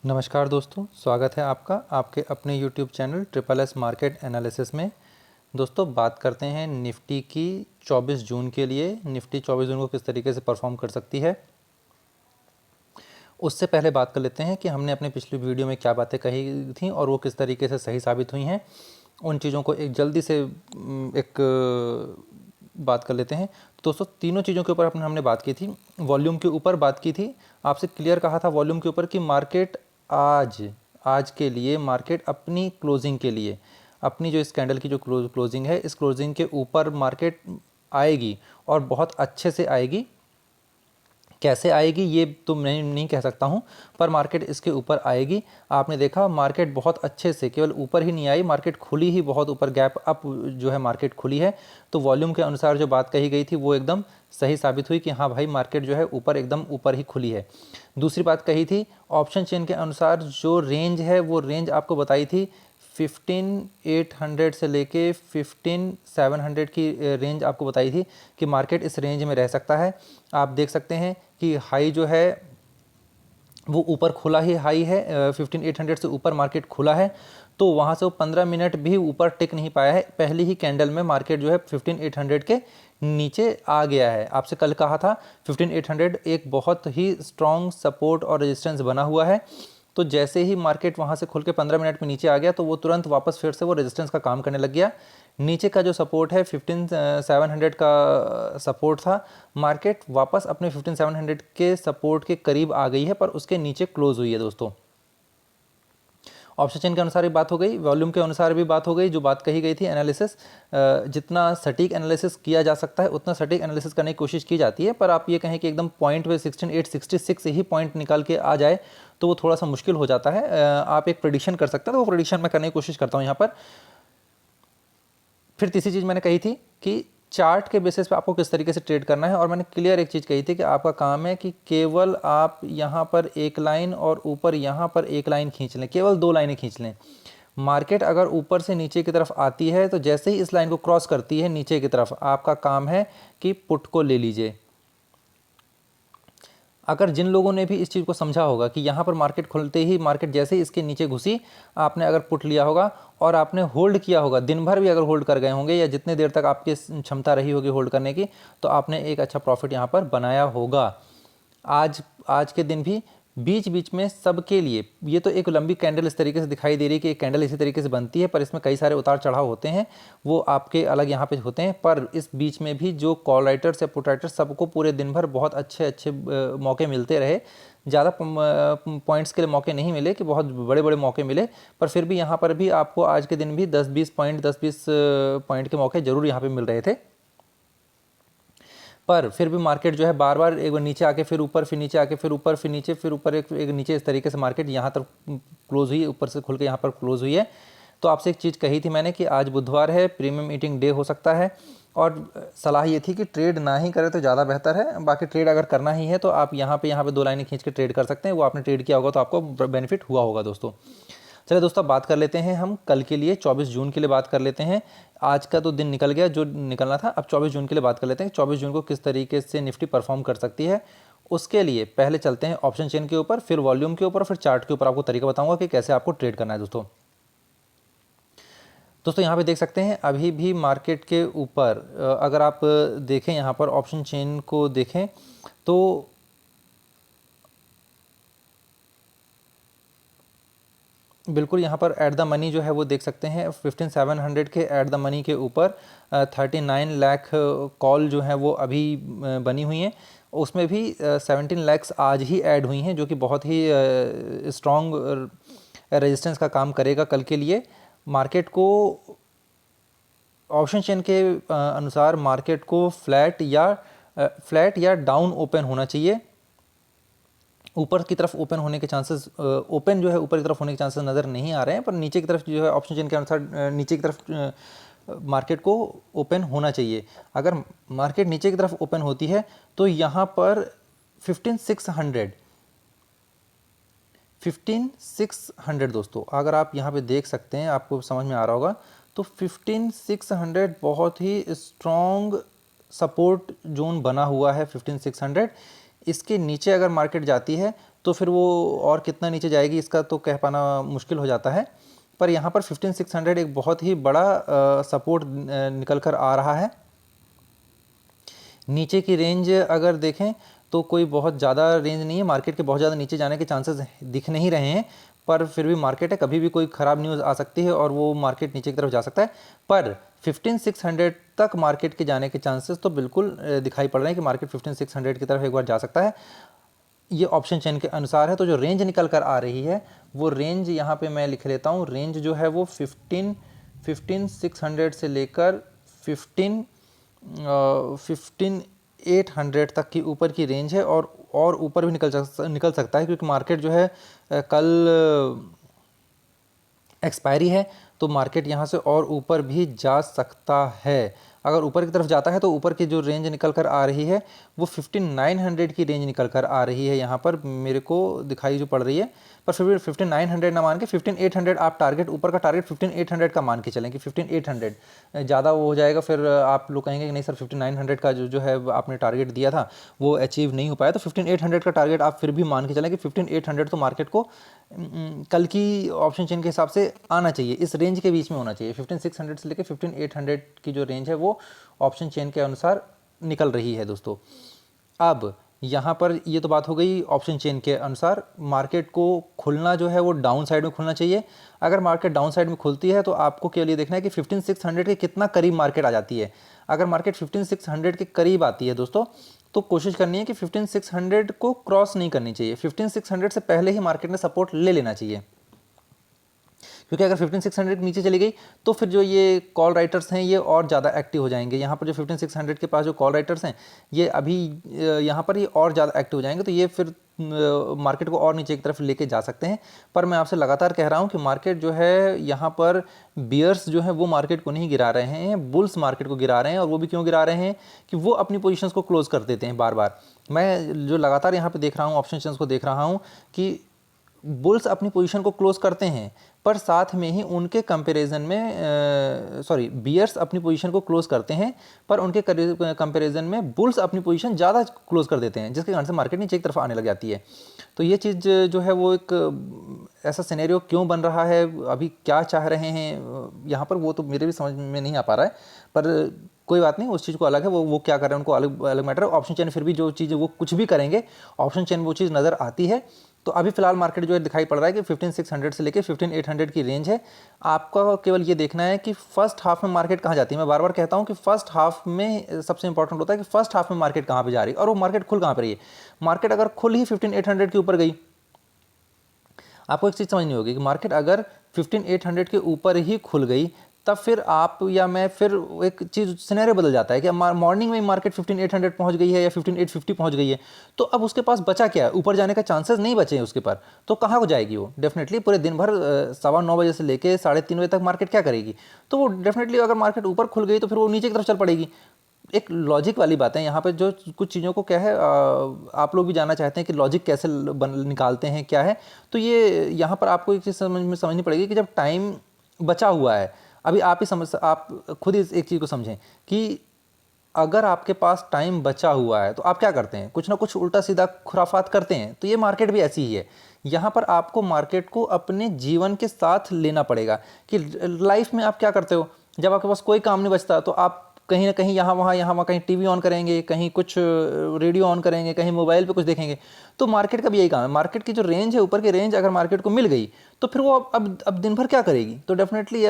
नमस्कार दोस्तों, स्वागत है आपका आपके अपने YouTube channel triple S market analysis में। दोस्तों बात करते हैं निफ्टी की 24 जून के लिए। निफ्टी 24 जून को किस तरीके से परफॉर्म कर सकती है, उससे पहले बात कर लेते हैं कि हमने अपने पिछली वीडियो में क्या बातें कही थी और वो किस तरीके से सही साबित हुई हैं। उन चीज़ों को एक जल्दी से एक बात कर लेते हैं। तो दोस्तों तीनों चीज़ों के ऊपर हमने बात की थी। वॉल्यूम के ऊपर बात की थी, आपसे क्लियर कहा था वॉल्यूम के ऊपर कि मार्केट आज के लिए मार्केट अपनी क्लोजिंग के लिए अपनी जो इस कैंडल की जो क्लोजिंग है, इस क्लोजिंग के ऊपर मार्केट आएगी और बहुत अच्छे से आएगी। कैसे आएगी ये तो मैं नहीं कह सकता हूँ, पर मार्केट इसके ऊपर आएगी। आपने देखा मार्केट बहुत अच्छे से केवल ऊपर ही नहीं आई, मार्केट खुली ही बहुत ऊपर, गैप अप जो है मार्केट खुली है। तो वॉल्यूम के अनुसार जो बात कही गई थी वो एकदम सही साबित हुई कि हाँ भाई मार्केट जो है ऊपर एकदम ऊपर ही खुली है। दूसरी बात कही थी ऑप्शन चेन के अनुसार जो रेंज है वो रेंज आपको बताई थी 15,800 से लेके 15,700 की रेंज आपको बताई थी कि मार्केट इस रेंज में रह सकता है। आप देख सकते हैं कि हाई जो है वो ऊपर खुला ही हाई है, 15,800 से ऊपर मार्केट खुला है। तो वहाँ से वो 15 मिनट भी ऊपर टिक नहीं पाया है। पहली ही कैंडल में मार्केट जो है 15,800 के नीचे आ गया है। आपसे कल कहा था 15,800 एक बहुत ही स्ट्रॉन्ग सपोर्ट और रेजिस्टेंस बना हुआ है। तो जैसे ही मार्केट वहाँ से खुल के 15 मिनट में नीचे आ गया तो वो तुरंत वापस फिर से वो रेजिस्टेंस का काम करने लग गया। नीचे का जो सपोर्ट है 15,700 का सपोर्ट था, मार्केट वापस अपने 15,700 के सपोर्ट के करीब आ गई है, पर उसके नीचे क्लोज हुई है। दोस्तों ऑप्शन चेन के अनुसार भी बात हो गई, वॉल्यूम के अनुसार भी बात हो गई। जो बात कही गई थी एनालिसिस, जितना सटीक एनालिसिस किया जा सकता है उतना सटीक एनालिसिस करने की कोशिश की जाती है, पर आप ये कहें कि एकदम पॉइंट पे 16,866 ही पॉइंट निकाल के आ जाए तो वो थोड़ा सा मुश्किल हो जाता है। आप एक प्रेडिक्शन कर सकते हैं, तो वो प्रेडिक्शन मैं करने की कोशिश करता हूँ यहाँ पर। फिर तीसरी चीज़ मैंने कही थी कि चार्ट के बेसिस पे आपको किस तरीके से ट्रेड करना है, और मैंने क्लियर एक चीज़ कही थी कि आपका काम है कि केवल आप यहाँ पर एक लाइन और ऊपर यहाँ पर एक लाइन खींच लें, केवल 2 लाइनें खींच लें। मार्केट अगर ऊपर से नीचे की तरफ आती है तो जैसे ही इस लाइन को क्रॉस करती है नीचे की तरफ, आपका काम है कि पुट को ले लीजिए। अगर जिन लोगों ने भी इस चीज़ को समझा होगा कि यहाँ पर मार्केट खुलते ही मार्केट जैसे ही इसके नीचे घुसी, आपने अगर पुट लिया होगा और आपने होल्ड किया होगा, दिन भर भी अगर होल्ड कर गए होंगे या जितने देर तक आपकी क्षमता रही होगी होल्ड करने की, तो आपने एक अच्छा प्रॉफिट यहाँ पर बनाया होगा। आज के दिन भी बीच बीच में सबके लिए ये तो एक लंबी कैंडल इस तरीके से दिखाई दे रही है कि एक कैंडल इसी तरीके से बनती है, पर इसमें कई सारे उतार चढ़ाव होते हैं, वो आपके अलग यहाँ पे होते हैं। पर इस बीच में भी जो कॉल राइटर्स या पुट राइटर्स, सबको पूरे दिन भर बहुत अच्छे अच्छे मौके मिलते रहे। ज़्यादा पॉइंट्स के लिए मौके नहीं मिले कि बहुत बड़े बड़े मौके मिले, पर फिर भी यहाँ पर भी आपको आज के दिन भी 10-20 पॉइंट के मौके ज़रूर यहाँ पर मिल रहे थे। पर फिर भी मार्केट जो है बार बार एक बार नीचे आके फिर ऊपर, फिर नीचे आके फिर ऊपर, फिर नीचे, फिर ऊपर, एक नीचे, इस तरीके से मार्केट यहाँ तक क्लोज हुई, ऊपर से खुल के यहाँ पर क्लोज हुई है। तो आपसे एक चीज़ कही थी मैंने कि आज बुधवार है, प्रीमियम ईटिंग डे हो सकता है, और सलाह ये थी कि ट्रेड ना ही करें तो ज़्यादा बेहतर है। बाकी ट्रेड अगर करना ही है तो आप यहाँ पे 2 लाइनें खींच के ट्रेड कर सकते हैं। वो आपने ट्रेड किया होगा तो आपको बेनिफिट हुआ होगा। दोस्तों चलिए दोस्तों बात कर लेते हैं हम कल के लिए, 24 जून के लिए बात कर लेते हैं। आज का तो दिन निकल गया जो निकलना था, अब 24 जून के लिए बात कर लेते हैं। 24 जून को किस तरीके से निफ्टी परफॉर्म कर सकती है, उसके लिए पहले चलते हैं ऑप्शन चेन के ऊपर, फिर वॉल्यूम के ऊपर, फिर चार्ट के ऊपर आपको तरीका बताऊंगा कि कैसे आपको ट्रेड करना है। दोस्तों यहाँ पे देख सकते हैं अभी भी मार्केट के ऊपर, अगर आप देखें यहाँ पर ऑप्शन चेन को देखें तो बिल्कुल यहाँ पर एट द मनी जो है वो देख सकते हैं 15,700 के एट द मनी के ऊपर 39 लाख कॉल जो है वो अभी बनी हुई हैं। उसमें भी 17 लैक्स आज ही ऐड हुई हैं, जो कि बहुत ही स्ट्रॉन्ग रेजिस्टेंस का काम करेगा कल के लिए। मार्केट को ऑप्शन चेन के अनुसार मार्केट को फ्लैट या डाउन ओपन होना चाहिए। ऊपर की तरफ ओपन होने के चांसेस, ओपन जो है ऊपर की तरफ होने के चांसेस नज़र नहीं आ रहे हैं, पर नीचे की तरफ जो है ऑप्शन चेन के अनुसार नीचे की तरफ मार्केट को ओपन होना चाहिए। अगर मार्केट नीचे की तरफ ओपन होती है तो यहाँ पर 15,600 दोस्तों, अगर आप यहाँ पे देख सकते हैं, आपको समझ में आ रहा होगा, तो 15,600 बहुत ही स्ट्रॉन्ग सपोर्ट जोन बना हुआ है। 15,600 इसके नीचे अगर मार्केट जाती है तो फिर वो और कितना नीचे जाएगी इसका तो कह पाना मुश्किल हो जाता है। पर यहाँ पर 15600 एक बहुत ही बड़ा सपोर्ट निकल कर आ रहा है। नीचे की रेंज अगर देखें तो कोई बहुत ज़्यादा रेंज नहीं है, मार्केट के बहुत ज़्यादा नीचे जाने के चांसेस दिख नहीं रहे हैं, पर फिर भी मार्केट है, कभी भी कोई ख़राब न्यूज़ आ सकती है और वो मार्केट नीचे की तरफ जा सकता है। पर 15600 तक मार्केट के जाने के चांसेस तो बिल्कुल दिखाई पड़ रहे हैं कि मार्केट 15600 की तरफ एक बार जा सकता है। ये ऑप्शन चेन के अनुसार है। तो जो रेंज निकल कर आ रही है वो रेंज यहाँ पे मैं लिख लेता हूँ, रेंज जो है वो 15600 से लेकर 15800 तक की ऊपर की रेंज है, और ऊपर भी निकल सकता है, क्योंकि मार्केट जो है कल एक्सपायरी है, तो मार्केट यहाँ से और ऊपर भी जा सकता है। अगर ऊपर की तरफ जाता है तो ऊपर की जो रेंज निकल कर आ रही है वो 5900 की रेंज निकल कर आ रही है, यहाँ पर मेरे को दिखाई जो पड़ रही है। पर फिर भी 5900 ना मान के 15800 आप टारगेट, ऊपर का टारगेट 15800 का मान के चलें कि 15800 ज़्यादा वो हो जाएगा, फिर आप लोग कहेंगे कि नहीं सर 5900 का जो है आपने टारगेट दिया था वो अचीव नहीं हो पाया। तो 15800 का टारगेट आप फिर भी मान के चलें कि 15800 तो मार्केट को कल की ऑप्शन चेन के हिसाब से आना चाहिए, इस रेंज के बीच में होना चाहिए। 15600 से लेकर 15800 की जो रेंज है वो ऑप्शन चेन के अनुसार निकल रही है दोस्तों। अब यहाँ पर ये तो बात हो गई ऑप्शन चेन के अनुसार। मार्केट को खुलना जो है वो डाउन साइड में खुलना चाहिए। अगर मार्केट डाउन साइड में खुलती है तो आपको केवल ये देखना है कि 15600 के कितना करीब मार्केट आ जाती है। अगर मार्केट 15600 के करीब आती है दोस्तों तो कोशिश करनी है कि 15600 को क्रॉस नहीं करनी चाहिए, 15600 से पहले ही मार्केट ने सपोर्ट ले लेना चाहिए, क्योंकि अगर 15600 नीचे चली गई तो फिर जो ये कॉल राइटर्स हैं ये और ज़्यादा एक्टिव हो जाएंगे। यहाँ पर जो 15600 के पास जो कॉल राइटर्स हैं ये अभी यहाँ पर ये और ज़्यादा एक्टिव हो जाएंगे, तो ये फिर मार्केट को और नीचे की तरफ लेके जा सकते हैं। पर मैं आपसे लगातार कह रहा हूँ कि मार्केट जो है यहाँ पर बियर्स जो है वो मार्केट को नहीं गिरा रहे हैं, बुल्स मार्केट को गिरा रहे हैं। और वो भी क्यों गिरा रहे हैं कि वो अपनी पोजीशंस को क्लोज कर देते हैं बार बार। मैं जो लगातार यहाँ पे देख रहा हूँ, ऑप्शन चेन्स को देख रहा हूँ कि बुल्स अपनी पोजीशन को क्लोज करते हैं, पर साथ में ही उनके कंपैरिजन में बियर्स अपनी पोजीशन को क्लोज करते हैं, पर उनके कंपैरिजन में बुल्स अपनी पोजीशन ज़्यादा क्लोज कर देते हैं, जिसके कारण से मार्केट नीचे की तरफ आने लग जाती है। तो ये चीज़ जो है वो एक ऐसा सिनेरियो क्यों बन रहा है, अभी क्या चाह रहे हैं यहाँ पर, वो तो मेरे भी समझ में नहीं आ पा रहा है। पर कोई बात नहीं, उस चीज़ को अलग है, वो क्या कर रहे हैं उनको अलग अलग मैटर है। ऑप्शन चेन फिर भी जो चीज़ वो कुछ भी करेंगे, ऑप्शन चेन वो चीज़ नज़र आती है। तो अभी फिलहाल मार्केट जो है दिखाई पड़ रहा है कि 15600 से लेकर 15800 की रेंज है। आपका केवल ये देखना है कि फर्स्ट हाफ में मार्केट कहाँ जाती है। मैं बार बार कहता हूँ कि फर्स्ट हाफ में सबसे इंपॉर्टेंट होता है कि फर्स्ट हाफ में मार्केट कहाँ पे जा रही है और वो मार्केट खुल कहाँ पर रही है। मार्केट अगर खुल ही 15800 के ऊपर गई, आपको एक चीज़ समझनी होगी कि मार्केट अगर 15800 के ऊपर ही खुल गई तब फिर आप या मैं फिर एक चीज़ सिनेरियो बदल जाता है कि मॉर्निंग में मार्केट 15800 पहुंच गई है या 15850 पहुंच गई है, तो अब उसके पास बचा क्या है, ऊपर जाने का चांसेस नहीं बचे हैं उसके पर, तो कहाँ को जाएगी वो। डेफिनेटली पूरे दिन भर 9:15 बजे से लेके 3:30 बजे तक मार्केट क्या करेगी, तो वो डेफिनेटली अगर मार्केट ऊपर खुल गई तो फिर वो नीचे की तरफ चल पड़ेगी। एक लॉजिक वाली बात है यहाँ पे, जो कुछ चीज़ों को क्या है आप लोग भी जानना चाहते हैं कि लॉजिक कैसे निकालते हैं क्या है। तो ये यहाँ पर आपको एक चीज़ समझनी पड़ेगी कि जब टाइम बचा हुआ है, अभी आप खुद ही एक चीज़ को समझें कि अगर आपके पास टाइम बचा हुआ है तो आप क्या करते हैं, कुछ ना कुछ उल्टा सीधा खुराफात करते हैं। तो ये मार्केट भी ऐसी ही है। यहाँ पर आपको मार्केट को अपने जीवन के साथ लेना पड़ेगा कि लाइफ में आप क्या करते हो। जब आपके पास कोई काम नहीं बचता तो आप कहीं ना कहीं यहाँ वहाँ कहीं टीवी ऑन करेंगे, कहीं कुछ रेडियो ऑन करेंगे, कहीं मोबाइल पे कुछ देखेंगे। तो मार्केट का भी यही काम है। मार्केट की जो रेंज है, ऊपर की रेंज अगर मार्केट को मिल गई तो फिर वो अब दिन भर क्या करेगी, तो डेफिनेटली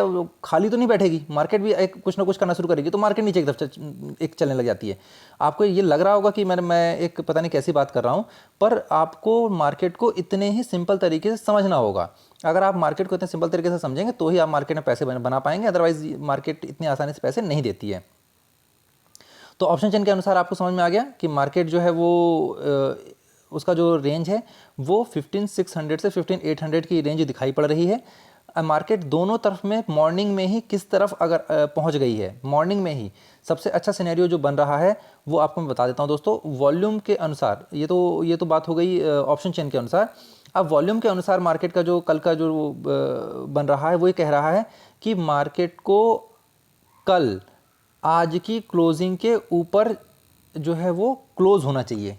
खाली तो नहीं बैठेगी, मार्केट भी एक कुछ ना कुछ करना शुरू करेगी, तो मार्केट नीचे की तरफ एक चलने लग जाती है। आपको ये लग रहा होगा कि मैं एक पता नहीं कैसी बात कर रहा हूँ, पर आपको मार्केट को इतने ही सिंपल तरीके से समझना होगा। अगर आप मार्केट को इतने सिंपल तरीके से समझेंगे तो ही आप मार्केट में पैसे बना पाएंगे, अदरवाइज मार्केट इतनी आसानी से पैसे नहीं देती है। तो ऑप्शन चेन के अनुसार आपको समझ में आ गया कि मार्केट जो है वो उसका जो रेंज है वो 15600 से 15800 की रेंज दिखाई पड़ रही है। मार्केट दोनों तरफ में मॉर्निंग में ही किस तरफ अगर पहुंच गई है, मॉर्निंग में ही सबसे अच्छा सिनेरियो जो बन रहा है वो आपको मैं बता देता हूं दोस्तों। वॉल्यूम के अनुसार ये तो बात हो गई ऑप्शन चेन के अनुसार। अब वॉल्यूम के अनुसार मार्केट का जो कल का जो बन रहा है वो ये कह रहा है कि मार्केट को कल आज की क्लोजिंग के ऊपर जो है वो क्लोज होना चाहिए।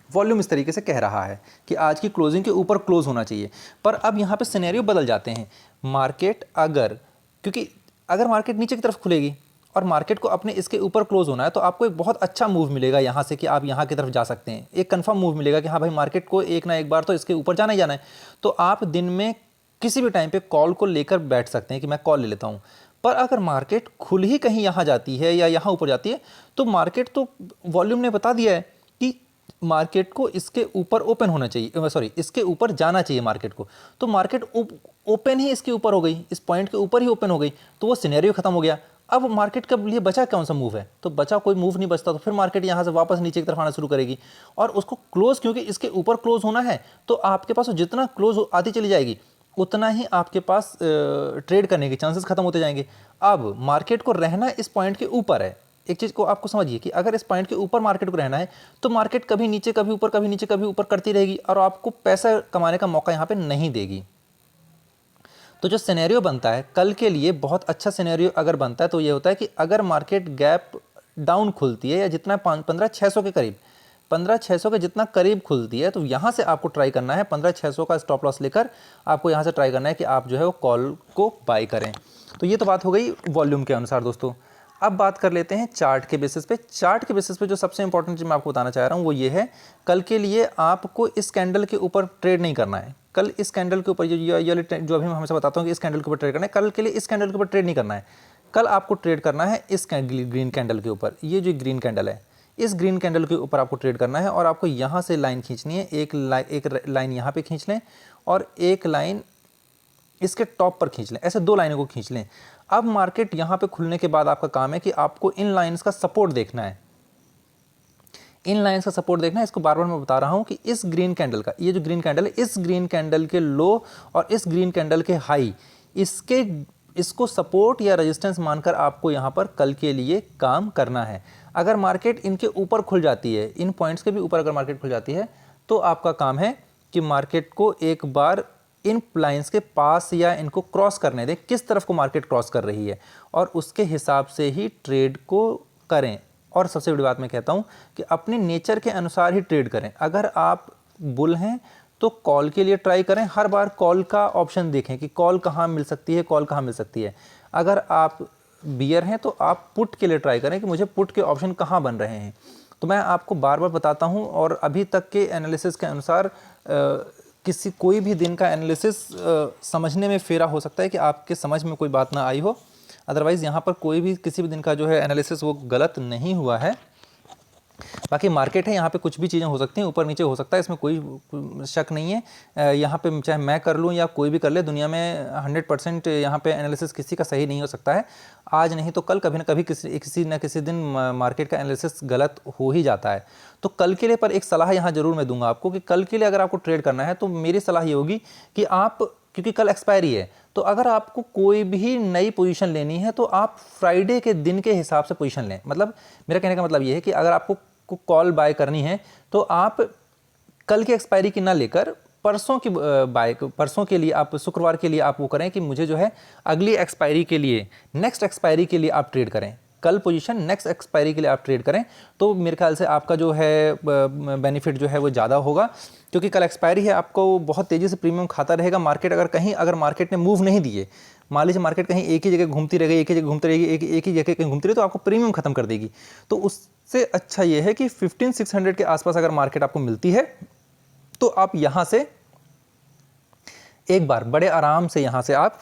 वॉल्यूम इस तरीके से कह रहा है कि आज की क्लोजिंग के ऊपर क्लोज होना चाहिए। पर अब यहाँ पे सिनेरियो बदल जाते हैं। मार्केट क्योंकि अगर मार्केट नीचे की तरफ खुलेगी और मार्केट को अपने इसके ऊपर क्लोज होना है तो आपको एक बहुत अच्छा मूव मिलेगा यहाँ से कि आप यहाँ की तरफ जा सकते हैं। एक कंफर्म मूव मिलेगा कि हाँ भाई मार्केट को एक ना एक बार तो इसके ऊपर जाना ही जाना है। तो आप दिन में किसी भी टाइम पे कॉल को लेकर बैठ सकते हैं कि मैं कॉल ले लेता हूँ। पर अगर मार्केट खुल ही कहीं यहाँ जाती है या यहाँ ऊपर जाती है तो मार्केट तो वॉल्यूम ने बता दिया है कि मार्केट को इसके ऊपर ओपन होना चाहिए, सॉरी इसके ऊपर जाना चाहिए मार्केट को। तो मार्केट ओपन ही इसके ऊपर हो गई, इस पॉइंट के ऊपर ही ओपन हो गई, तो वो सिनेरियो खत्म हो गया। अब मार्केट के लिए बचा कौन सा मूव है? तो बचा कोई मूव नहीं बचता। तो फिर मार्केट यहाँ से वापस नीचे की तरफ आना शुरू करेगी और उसको क्लोज, क्योंकि इसके ऊपर क्लोज होना है तो आपके पास जितना क्लोज आती चली जाएगी उतना ही आपके पास ट्रेड करने के चांसेस खत्म होते जाएंगे। अब मार्केट को रहना इस पॉइंट के ऊपर है। एक चीज़ को आपको समझिए कि अगर इस पॉइंट के ऊपर मार्केट को रहना है तो मार्केट कभी नीचे कभी ऊपर, कभी नीचे कभी ऊपर करती रहेगी और आपको पैसा कमाने का मौका यहाँ पे नहीं देगी। तो जो सिनेरियो बनता है कल के लिए, बहुत अच्छा सिनेरियो अगर बनता है तो ये होता है कि अगर मार्केट गैप डाउन खुलती है या जितना 15,600 के करीब, 15,600 के जितना करीब खुलती है, तो यहाँ से आपको ट्राई करना है 15,600 का स्टॉप लॉस लेकर आपको यहाँ से ट्राई करना है कि आप जो है वो कॉल को बाई करें। तो ये तो बात हो गई वॉल्यूम के अनुसार दोस्तों। अब बात कर लेते हैं चार्ट के बेसिस पे। चार्ट के बेसिस पे जो सबसे इंपॉर्टेंट चीज़ मैं आपको बताना चाह रहा हूँ वो ये है, कल के लिए आपको इस कैंडल के ऊपर ट्रेड नहीं करना है। कल इस कैंडल के ऊपर जो अभी मैं हमेशा बताता हूँ कि इस कैंडल के ऊपर ट्रेड करना है, कल के लिए इस कैंडल के ऊपर ट्रेड नहीं करना है। कल आपको ट्रेड करना है इस ग्रीन कैंडल के ऊपर। ये जो ग्रीन कैंडल है, इस ग्रीन कैंडल के ऊपर आपको ट्रेड करना है और आपको यहाँ से लाइन खींचनी है। एक लाइन यहाँ पे खींच लें और एक लाइन इसके टॉप पर खींच लें, ऐसे 2 लाइनों को खींच लें। अब मार्केट यहाँ पे खुलने के बाद आपका काम है कि आपको इन लाइंस का सपोर्ट देखना है। इन लाइंस का सपोर्ट देखना है। इसको बार बार मैं बता रहा हूँ कि इस ग्रीन कैंडल का, ये जो ग्रीन कैंडल है, इस ग्रीन कैंडल के लो और इस ग्रीन कैंडल के हाई, इसको सपोर्ट या रेजिस्टेंस मानकर आपको यहाँ पर कल के लिए काम करना है। अगर मार्केट इनके ऊपर खुल जाती है, इन पॉइंट्स के भी ऊपर अगर मार्केट खुल जाती है तो आपका काम है कि मार्केट को एक बार इन लाइंस के पास या इनको क्रॉस करने दें, किस तरफ को मार्केट क्रॉस कर रही है, और उसके हिसाब से ही ट्रेड को करें। और सबसे बड़ी बात मैं कहता हूं कि अपने नेचर के अनुसार ही ट्रेड करें। अगर आप बुल हैं तो कॉल के लिए ट्राई करें, हर बार कॉल का ऑप्शन देखें कि कॉल कहाँ मिल सकती है, कॉल कहाँ मिल सकती है। अगर आप बियर हैं तो आप पुट के लिए ट्राई करें कि मुझे पुट के ऑप्शन कहाँ बन रहे हैं। तो मैं आपको बार बार बताता हूं और अभी तक के एनालिसिस के अनुसार कोई भी दिन का एनालिसिस समझने में फेरा हो सकता है कि आपके समझ में कोई बात ना आई हो। अदरवाइज़ यहाँ पर कोई भी किसी भी दिन का जो है एनालिसिस वो गलत नहीं हुआ है। बाकी मार्केट है, यहाँ पे कुछ भी चीज़ें हो सकती हैं, ऊपर नीचे हो सकता है, इसमें कोई शक नहीं है। यहाँ पे चाहे मैं कर लूँ या कोई भी कर ले, दुनिया में 100% यहाँ पे एनालिसिस किसी का सही नहीं हो सकता है। आज नहीं तो कल, कभी ना कभी किसी न किसी दिन मार्केट का एनालिसिस गलत हो ही जाता है। तो कल के लिए पर एक सलाह यहाँ ज़रूर मैं दूंगा आपको कि कल के लिए अगर आपको ट्रेड करना है तो मेरी सलाह ये होगी कि आप, क्योंकि कल एक्सपायरी है, तो अगर आपको कोई भी नई पोजीशन लेनी है तो आप फ्राइडे के दिन के हिसाब से पोजीशन लें। मतलब मेरा कहने का मतलब ये है कि अगर आपको कॉल बाय करनी है तो आप कल की एक्सपायरी की ना लेकर परसों के लिए, आप शुक्रवार के लिए आप वो करें कि मुझे जो है अगली एक्सपायरी के लिए, नेक्स्ट एक्सपायरी के लिए आप ट्रेड करें। कल पोजीशन नेक्स्ट एक्सपायरी के लिए आप ट्रेड करें तो मेरे ख्याल से आपका जो है बेनिफिट जो है वो ज़्यादा होगा, क्योंकि कल एक्सपायरी है, आपको बहुत तेज़ी से प्रीमियम खाता रहेगा। मार्केट अगर मार्केट ने मूव नहीं दिए, मान लीजिए मार्केट कहीं एक ही जगह घूमती रहेगी, एक ही जगह घूमती रहेगी, एक ही जगह कहीं घूमती रही, तो आपको प्रीमियम खत्म कर देगी। तो उससे अच्छा ये है कि 15,600 के आसपास अगर मार्केट आपको मिलती है तो आप यहाँ से एक बार बड़े आराम से यहाँ से आप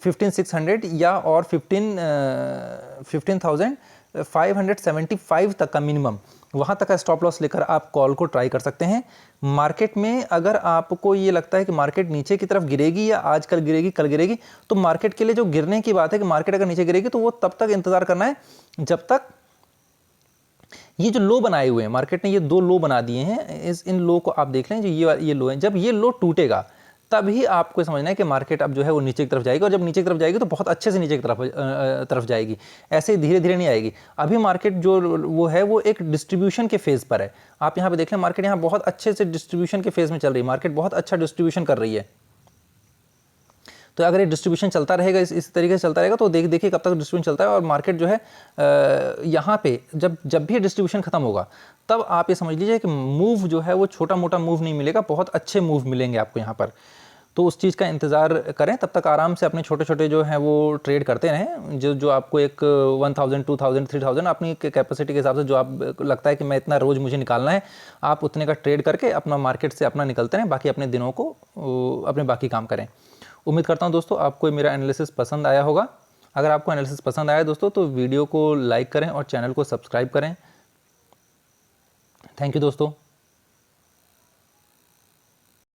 15,600 या और 15,575 तक का मिनिमम, वहाँ तक का स्टॉप लॉस लेकर आप कॉल को ट्राई कर सकते हैं। मार्केट में अगर आपको ये लगता है कि मार्केट नीचे की तरफ गिरेगी या आज कल गिरेगी, कल गिरेगी, तो मार्केट के लिए जो गिरने की बात है कि मार्केट अगर नीचे गिरेगी तो वो तब तक इंतजार करना है जब तक ये जो लो बनाए हुए हैं, मार्केट ने ये 2 लो बना दिए हैं, इन लो को आप देख लें, जो ये लो है, जब ये लो टूटेगा तभी आपको समझना है कि मार्केट अब जो है वो नीचे की तरफ जाएगी। और जब नीचे की तरफ जाएगी तो बहुत अच्छे से नीचे की तरफ जाएगी, ऐसे धीरे धीरे नहीं आएगी। अभी मार्केट जो वो है वो एक डिस्ट्रीब्यूशन के फेज़ पर है। आप यहाँ पे देख लें, मार्केट यहाँ बहुत अच्छे से डिस्ट्रीब्यूशन के फेज़ में चल रही है, मार्केट बहुत अच्छा डिस्ट्रीब्यूशन कर रही है। तो अगर ये डिस्ट्रीब्यूशन चलता रहेगा, इस तरीके से चलता रहेगा, तो देखिए कब तक डिस्ट्रीब्यूशन चलता है। और मार्केट जो है यहाँ पे जब भी डिस्ट्रीब्यूशन खत्म होगा, तब आप ये समझ लीजिए कि मूव जो है वो छोटा मोटा मूव नहीं मिलेगा, बहुत अच्छे मूव मिलेंगे आपको यहाँ पर। तो उस चीज़ का इंतज़ार करें, तब तक आराम से अपने छोटे छोटे जो हैं वो ट्रेड करते रहें। जो आपको एक 1000, 2000, 3000 अपनी कैपेसिटी के हिसाब से जो आप लगता है कि मैं इतना रोज़ मुझे निकालना है, आप उतने का ट्रेड करके अपना मार्केट से अपना निकलते रहें, बाकी अपने दिनों को अपने बाकी काम करें। उम्मीद करता हूं दोस्तों आपको मेरा एनालिसिस पसंद आया होगा। अगर आपको एनालिसिस पसंद आया दोस्तों, तो वीडियो को लाइक करें और चैनल को सब्सक्राइब करें। थैंक यू दोस्तों।